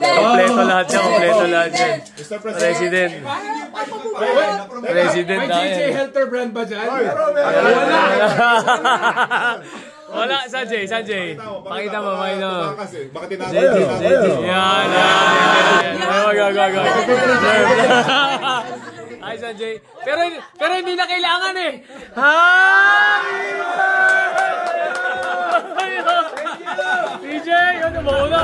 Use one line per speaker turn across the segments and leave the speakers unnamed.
Kompleto lahat yan, kompleto lahat yan. President. President na yan.
May JJ Helter brand ba dyan?
Wala, Sanjay, Sanjay. Pakita mo, pakita mo.
Baka tinatawag.
Yan. Ay, Sanjay. Pero hindi na kailangan eh. DJ, ano, mauna.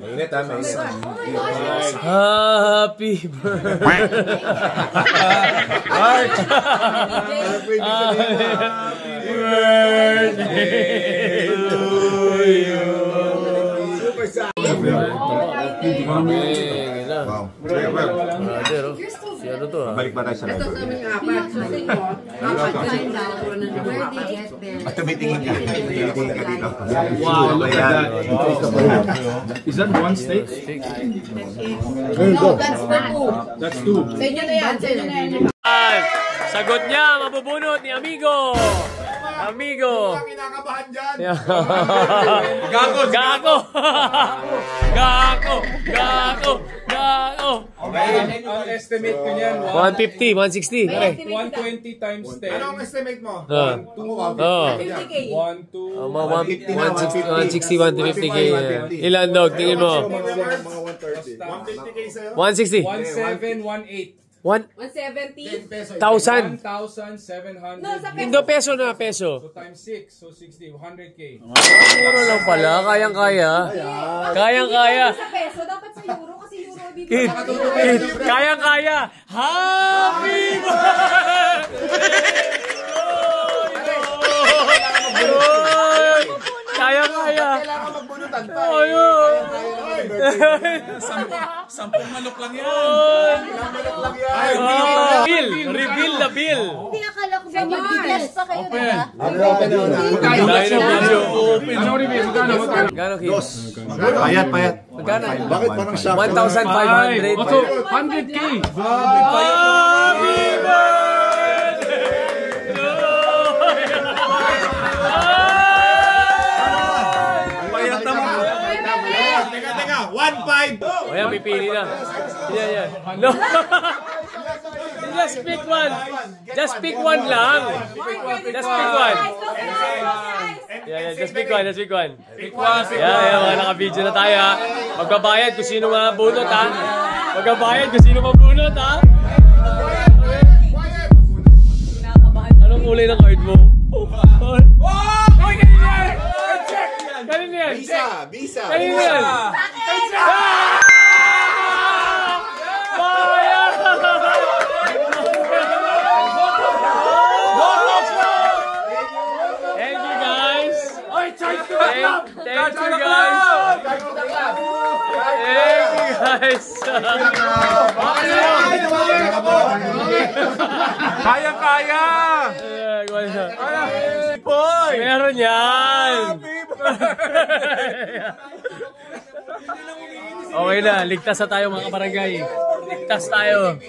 Mainit ha, mainit.
Happy birthday. Happy birthday to you.
Wow.
Si ano to ha?
Balik ba tayo sa labo? At tumitingin ka. Tumitingin ka dito.
Wow, look at that. Is that one steak?
No, that's for two.
That's two.
Sa inyo na yan, sa inyo na yan.
Sagot niya, mabubunot ni Amigo. Amigo.
Kinakabahan dyan.
Gago.
Ang estimate ko niyan,
150, 160.
120 times 10.
Anong estimate mo?
50K.
160, 150K. Ilan dog? Tingin mo?
150K sa'yo?
160.
1718.
170.
1,000.
1,700.
No, sa
Indo peso na peso.
So times 6, so 60, 100K.
Mura lang pala. Kayang-kaya. Kayang-kaya.
Sa peso, dapat sa euro kasi euro dito.
Kayang-kaya. Happy birthday! Kayang-kaya.
Kailangan magbunutan pa.
Sampung malok lang yan.
Bill! Reveal the bill!
Hindi akala ko ba mag-guess pa kayo na.
Anong review? Magkano?
Gano'ng kilos?
Payat.
Magkano?
Bakit parang shock?
1,500.
So, 100K.
Happy birthday!
Payat naman. Teka. 1.5.
O yan, pipili na. Yan. No. Just pick one. Just pick one lang. Just pick one. Yeah, just pick one. Yeah, mga naka-video na tayo ha. Magbabayad kung sino mabunot ha. Anong kulay ng card mo? Kanina yan?
Visa.
Kanina yan? Thank you guys.
Kaya!
Boy! Meron yan! Okay na, ligtas na tayo mga kabarangay. Ligtas tayo.